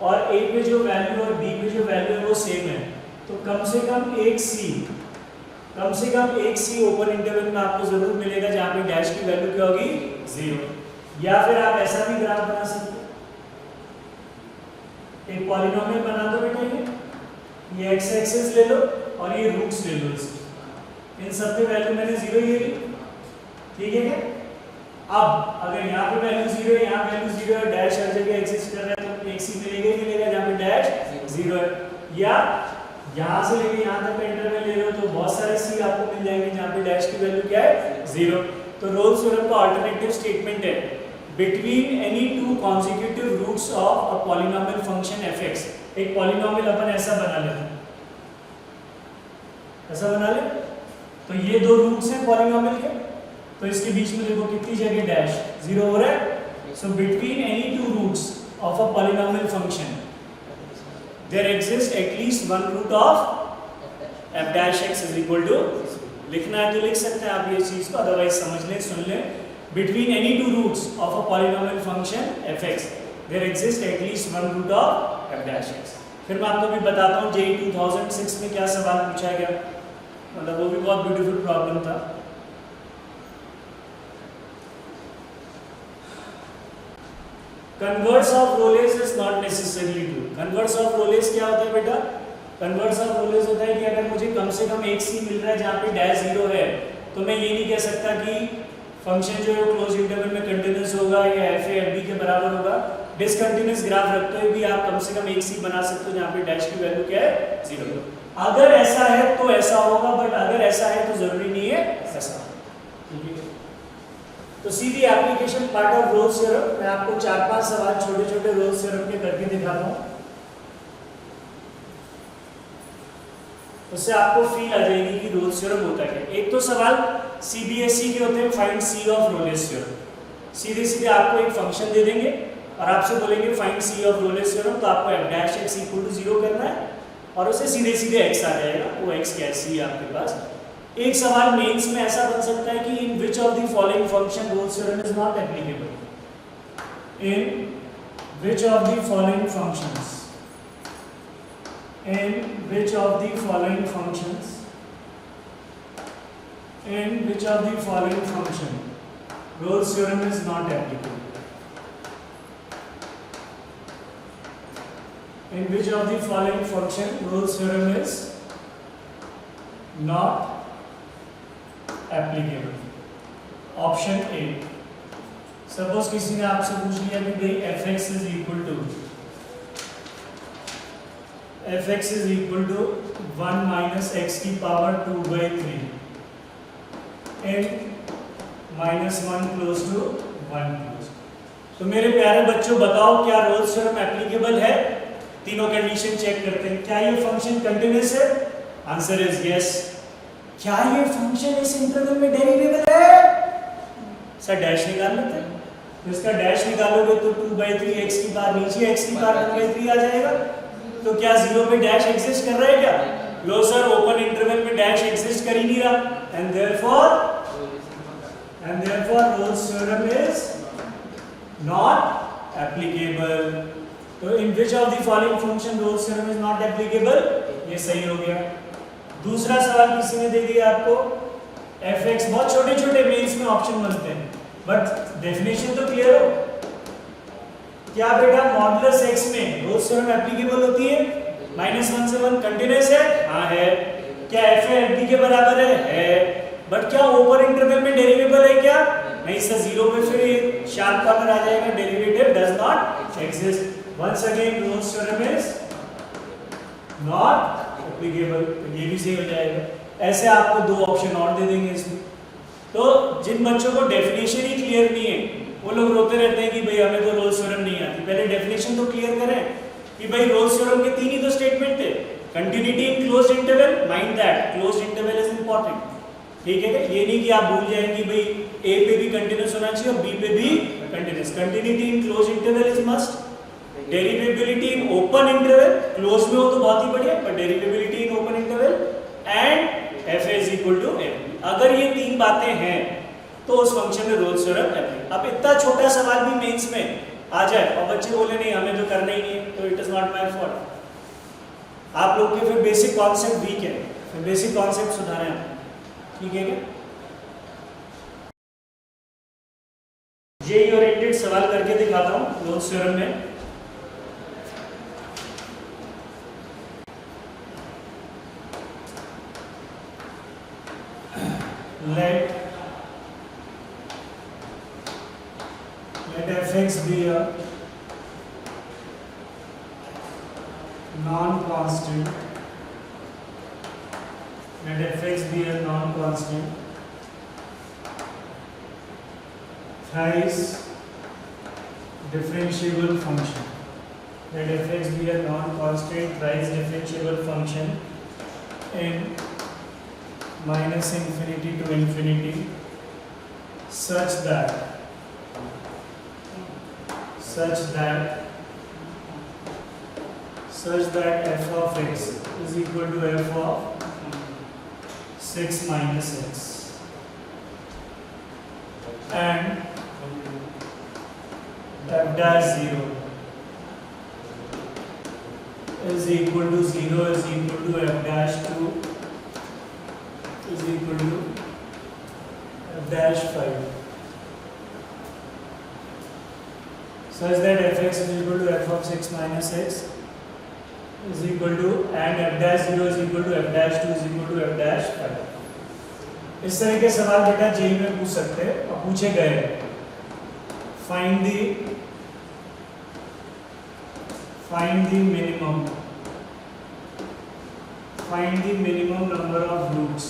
और a पे जो वैल्यू और b पे जो वैल्यू है वो सेम है, तो कम से कम एक सी ओपन इंटरवल में आपको जरूर मिलेगा जहां पे डैश की वैल्यू क्या होगी? 0। या फिर आप ऐसा भी ग्राफ बना सकते हैं, एक पॉलिनोमियल बना दो बेटा, ये x एक्सिस ले लो और ये रूट्स ले लो इसके, इन सब पे वैल्यू मैंने 0 ले ली। ठीक है क्या? अब अगर यहाँ पे वैल्यू 0 है, यहाँ वैल्यू 0 है, डैश हर जगह एग्जिस्ट कर रहा है, तो एक सी मिलेगा जहाँ पे डैश 0 है। या यहाँ से लेके यहाँ तक का इंटरवल ले रहे हो तो बहुत सारे सी आपको मिल जाएंगे जहाँ पे डैश की वैल्यू क्या है? 0। तो रोल्स थ्योरम का अल्टरनेटिव स्टेटमेंट है, between any two consecutive roots of a polynomial function fx, एक पॉलिनोमियल अपन ऐसा बना लेते, ऐसा बना ले, तो ये दो रूट्स हैं पॉलिनोमियल के, तो इसके बीच में देखो कितनी जगह डैश 0 हो रहा है। So between any two roots of a polynomial function there exist at least one root of f dash x is equal to, लिखना है तो लिख सकते हैं आप ये चीज को, अदरवाइज समझ लें, सुन लें, between any two roots of a polynomial function fx there exist at least one root of f dash x। फिर मैं आपको भी बताता हूँ JEE 2006 में क्या सवाल पूछा गया, मतलब वो भी बहुत ब्यूटीफुल प्रॉब्लम था। Converse of Rolle's is not necessarily true. Converse of Rolle's क्या होता है बेटा? कन्वर्स ऑफ रोलेस होता है कि अगर मुझे कम से कम एक सी मिल रहा है जहाँ पे डैश 0 है, तो मैं ये नहीं कह सकता कि फंक्शन जो है वो क्लोज इंटरवल में कंटिन्यूअस होगा या एफ ए एफ बी के बराबर होगा। डिसकंटिन्यूअस ग्राफ रखते हुए भी आप कम से कम एक सी बना सकते हो जहाँ पे डैश की वैल्यू क्या है? 0। अगर ऐसा है तो ऐसा होगा, बट अगर ऐसा है तो जरूरी नहीं है ऐसा। ठीक है, तो सीधी application part of Rolle's theorem, मैं आपको 4-5 सवाल छोटे छोटे रोल्स थ्योरम के करके दिखाता हूँ। उससे आपको फील आ जाएगी कि रोल्स थ्योरम होता क्या है। एक तो सवाल सीबीएसई के होते हैं, find C of Rolle's theorem. सीधे सीधे आपको एक फंक्शन दे देंगे और आपसे बोलेंगे find C of Rolle's theorem, तो आपको f dash x equal to 0 करना है और उसे सीधे सीधे x आ जाएगा, वो x क्या है आपके पास। एक सवाल मेंस में ऐसा बन सकता है कि in which of the following function Rolle's theorem is not applicable, in which of the following functions, in which of the following functions, in which of the following function Rolle's theorem is not applicable, in which of the following function Rolle's theorem is not applicable. Option A, suppose किसी ने आपसे पूछ लिया कि भाई fx is equal to fx is equal to 1 minus x की power 2 by 3 in minus 1 close to 1 close। तो मेरे प्यारे बच्चों बताओ क्या रोल्स थ्योरम एप्लीकेबल है? तीनों कंडीशन चेक करते हैं। क्या ये फंक्शन कंटिन्यूअस है? Answer is yes. क्या ये फंक्शन इस इंटरवल में डेरिवेबल है? सर डैश निकाल लेते हैं, तो इसका डैश निकालोगे तो 2 by 3 x की पावर नीचे x की पावर 1 by 3 आ जाएगा। तो क्या 0 पे डैश एग्जिस्ट कर रहा है क्या? लो सर, ओपन इंटरवल में डैश एग्जिस्ट कर ही नहीं रहा, and therefore Rolle's theorem is not applicable. तो in which of the following function Rolle's theorem is not applicable, ये सही हो गया। दूसरा सवाल किसी ने दे दिया आपको fx, बहुत छोटे छोटे मेंस में ऑप्शन बनते हैं बट डेफिनेशन तो क्लियर हो। क्या बेटा मॉडुलस x में रोल्स थ्योरम एप्लीकेबल होती है? -1 से 1 कंटीन्यूअस है? हाँ है। क्या f है f के बराबर है? है। बट क्या ओपन इंटरवल में डेरिवेबल है क्या? नहीं सर, 0 पे फिर ये शार्प कॉर्नर आ जाएगा, derivative does not exist. Once again Rolle's theorem is not applicable, तो ये भी सही हो जाएगा। ऐसे आपको दो ऑप्शन और दे देंगे इसमें। तो जिन बच्चों को डेफिनेशन ही क्लियर नहीं है वो लोग रोते रहते हैं कि भाई हमें तो रोल्स थ्योरम नहीं आती। पहले डेफिनेशन तो क्लियर करें कि भाई रोल्स थ्योरम के तीन ही तो स्टेटमेंट थे, continuity in closed interval, mind that closed interval is important, ठीक है? ये नहीं कि आप भूल जाएं कि भाई ए पे भी कंटिन्यूअस होना चाहिए और बी पे भी continuous. Continuity in closed interval is must, derivability in open interval, close में हो तो बहुत ही बढ़िया, पर derivability in open interval and f is equal to f। अगर ये तीन बातें हैं तो उस फंक्शन में रोल्स थ्योरम एप्लीकेबल। अब इतना छोटा सवाल भी मेंस में आ जाए और बच्चे बोले नहीं हमें तो करना ही नहीं है, तो it is not my fault. आप लोग के फिर बेसिक कॉन्सेप्ट वीक है, फिर बेसिक कॉन्सेप्ट सुधारें आप, ठीक है क्या? जेई ओरिएंटेड सवाल करके दिखाता हूं रोल्स थ्योरम में। let fx be a non-constant, let fx be a non-constant thrice differentiable function, let fx be a non-constant thrice differentiable function in minus infinity to infinity such that f of x is equal to f of 6 minus x and f dash 0 is equal to 0 is equal to f dash 2 is equal to f dash 5 such that fx is equal to f of 6 minus x is equal to and f dash 0 is equal to f dash 2 is equal to f dash 5। इस तरह के सवाल बेटा JEE में पूछ सकते हैं और पूछे गए। Find the minimum number of roots,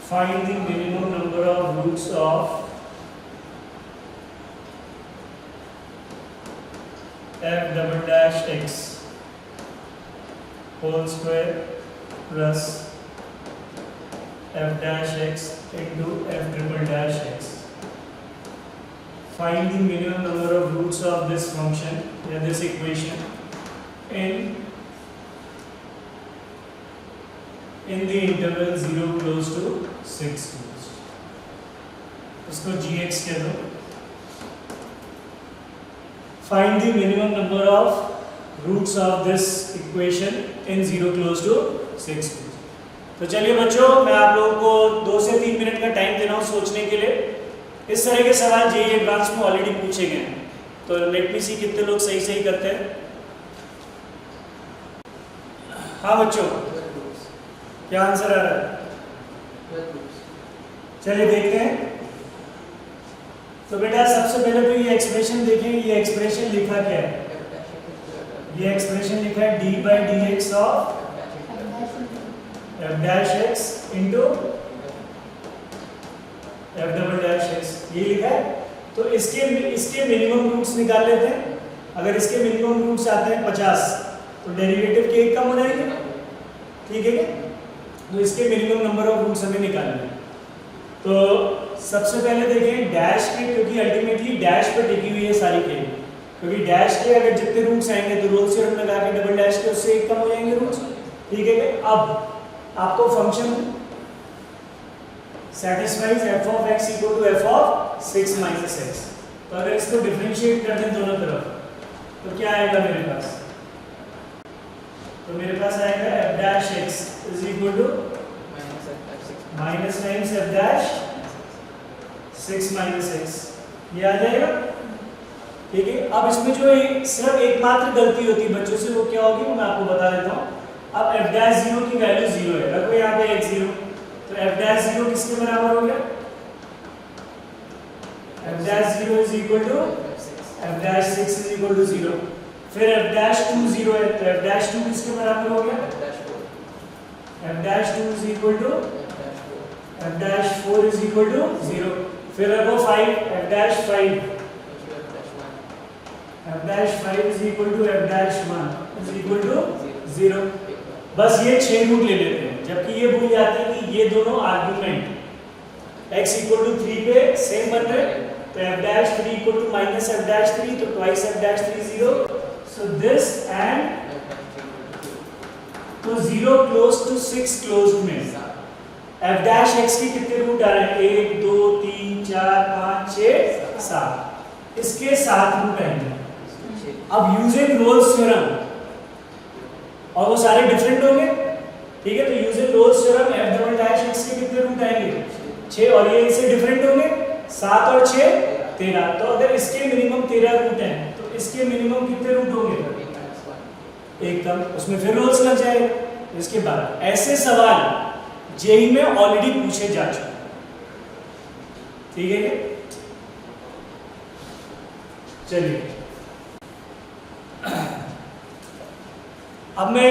find the minimum number of roots of f double dash x whole square plus f dash x into f triple dash x. Find the minimum number of roots of this function या this equation in the interval 0 close to 6 close. इसको gx कह दो. Find the minimum number of roots of this equation in 0 close to 6 close. तो चलिए बच्चों, मैं आप लोगों को 2 से 3 मिनट का टाइम दे रहा हूँ सोचने के लिए. इस तरह के सवाल जेईई एडवांस में ऑलरेडी पूछे गए हैं, तो लेट मी सी कितने लोग सही सही करते हैं. हाँ बच्चों, क्या आंसर आ रहा है? चलिए देखते हैं. तो बेटा सबसे पहले तो ये एक्सप्रेशन देखें. ये एक्सप्रेशन लिखा क्या है? ये एक्सप्रेशन लिखा है D by D x of f dash x into f double dash x, ये लिखा है. तो इसके मिनिमम रूट्स निकाल लेते हैं. अगर इसके मिनिमम रूट्स आते हैं 50, तो डेरिवेटिव के एक कम हो जाएंगे. ठीक है क्या? तो इसके मिनिमम नंबर ऑफ रूट्स हमें निकालने हैं. तो सबसे पहले देखें डैश के, क्योंकि अल्टीमेटली डैश पर टिकी हुई है सारी के, क्योंकि डैश के अगर जितने रूट्स आएंगे तो रोल्स थ्योरम लगा के डबल डैश के उससे एक कम हो जाएंगे रूट्स. ठीक है क्या? अब आपको function satisfies f of x equal to f of 6 minus x. तो अगर इसको डिफरेंशिएट कर दें दोनों तरफ, तो क्या आएगा मेरे पास? तो मेरे पास आएगा f dash x is equal to minus times f dash 6 minus x. ये आ जाएगा. ठीक है. अब इसमें जो सिर्फ एकमात्र गलती होती है बच्चों से, वो क्या होगी मैं आपको बता देता हूँ. अब f dash 0 की वैल्यू 0 है, रखो यहाँ पे x 0. तो f dash 0 किसके बराबर हो गया? f dash 0 is equal to f dash 6 is equal to 0. फिर f dash 2 0 है, तो f dash 2 किसके बराबर हो गया? f dash 2 is equal to f dash 4 is equal to 0. फिर रखो 5, f dash 5 f dash 5 is equal to f dash 1 is equal to 0. बस ये 6 रूट ले लेते हैं, जबकि ये भूल जाते हैं कि ये दोनों आर्गुमेंट x इक्वल टू 3 पे सेम बन रहे हैं. तो f dash 3 equal to minus f dash 3, तो twice f dash 3 0. So this and तो 0 क्लोज टू 6 क्लोज में f dash x के कितने रूट आ रहे हैं? 1 2 3 4 5 6 7. इसके 7 रूट आएंगे. अब यूजिंग रोल्स थ्योरम, और वो सारे डिफरेंट होंगे. ठीक है. तो using Rolle's theorem f double dash x के कितने रूट आएंगे? 6, और ये इनसे डिफरेंट होंगे. 7 और 6 13. तो अगर इसके मिनिमम 13 रूट हैं, तो इसके मिनिमम कितने रूट होंगे? एक कम. उसमें फिर रोल्स लग जाएगा. इसके बाद ऐसे सवाल जेईई में ऑलरेडी पूछे जा चुके. ठीक है. चलिए अब मैं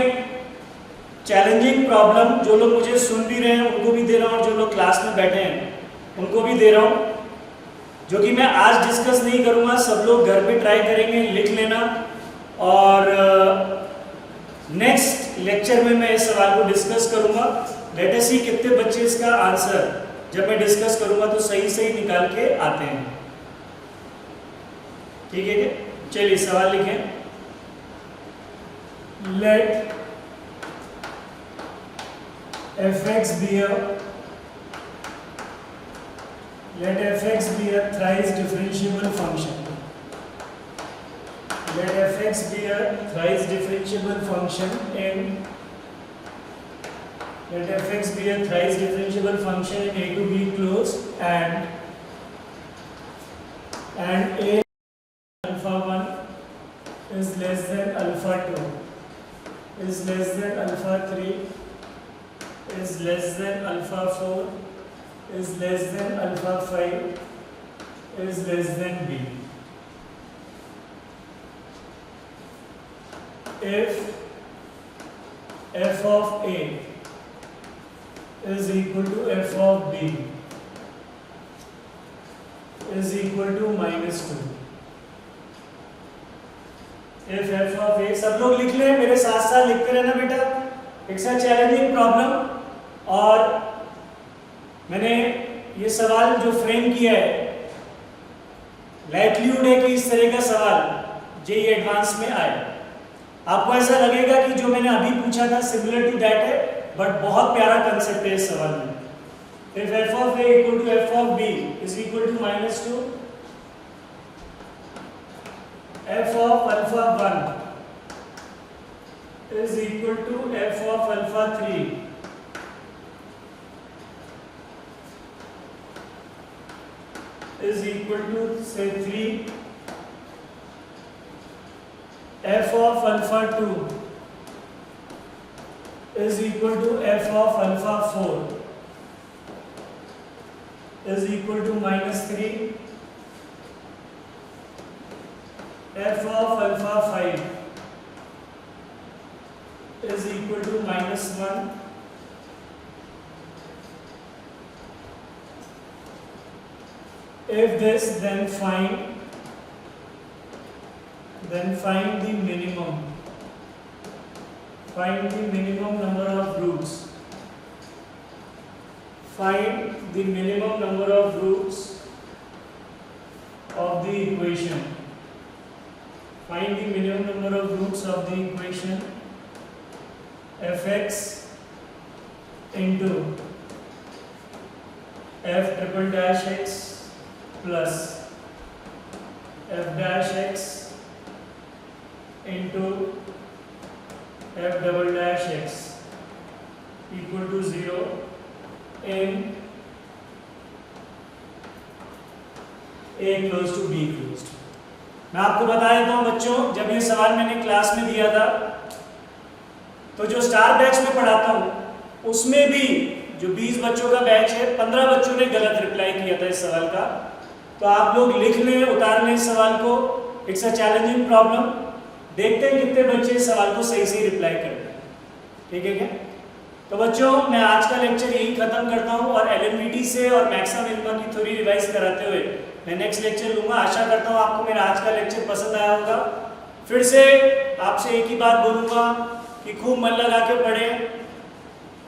चैलेंजिंग प्रॉब्लम जो लोग मुझे सुन भी रहे हैं उनको भी दे रहा हूँ, और जो लोग क्लास में बैठे हैं उनको भी दे रहा हूँ, जो कि मैं आज डिस्कस नहीं करूँगा. सब लोग घर पे ट्राई करेंगे, लिख लेना, और नेक्स्ट लेक्चर में मैं इस सवाल को डिस्कस करूँगा. लेट अस सी कितने बच्चे इसका आंसर जब मैं डिस्कस करूँगा तो सही सही निकाल के आते हैं. ठीक है. चलिए सवाल लिखें. Let fx be a thrice differentiable function. Let fx be a thrice differentiable function in a to b closed and a alpha 1 is less than alpha 2 is less than alpha 3 is less than alpha 4 is less than alpha 5 is less than b. If f of a is equal to f of b is equal to -2, if F of A, सब लोग लिख लें, मेरे साथ साथ लिखते रहना बेटा। इट्स अ चैलेंजिंग प्रॉब्लम और मैंने ये सवाल जो फ्रेम किया है, लाइक्लीहुड है कि इस तरह का सवाल जेईई एडवांस में आए। आपको ऐसा लगेगा कि जो मैंने अभी पूछा था सिमिलर टू दैट है, बट बहुत प्यारा कंसेप्ट है इस सवाल में। If F of A equal to F of B is equal to -2 f of alpha 1 is equal to f of alpha 3 is equal to say 3, f of alpha 2 is equal to f of alpha 4 is equal to -3, f of alpha 5 is equal to -1, if this then find the minimum number of roots, find the minimum number of roots of the equation. Find the minimum number of roots of the equation fx into f triple dash x plus f dash x into f double dash x equal to 0 in a close to b closed. मैं आपको बता देता हूँ बच्चों, जब ये सवाल मैंने क्लास में दिया था तो जो स्टार बैच में पढ़ाता हूँ उसमें भी जो 20 बच्चों का बैच है 15 बच्चों ने गलत रिप्लाई किया था इस सवाल का। तो आप लोग लिख लें, उतार लें इस सवाल को। इट्स अ चैलेंजिंग प्रॉब्लम, देखते हैं कितने बच्चे इस सवाल को सही सही रिप्लाई करते हैं। ठीक है क्या? तो बच्चों मैं आज का लेक्चर यही खत्म करता हूँ और एलएमवीटी से और मैक्समा मिनिमा की थ्योरी रिवाइज कराते हुए मैं नेक्स्ट लेक्चर लूंगा। आशा करता हूँ आपको मेरा आज का लेक्चर पसंद आया होगा। फिर से आपसे एक ही बात बोलूँगा कि खूब मन लगा के पढ़ें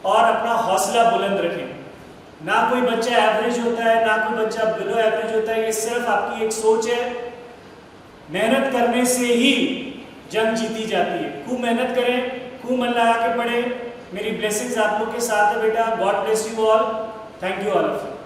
और अपना हौसला बुलंद रखें। ना कोई बच्चा एवरेज होता है, ना कोई बच्चा बिलो एवरेज होता है, ये सिर्फ आपकी एक सोच है। मेहनत करने से ही जंग जीती जाती है। खूब मेहनत करें, खूब मन लगा के पढ़ें। मेरी ब्लेसिंग्स आप लोग के साथ है बेटा। God bless you all. Thank you all of you.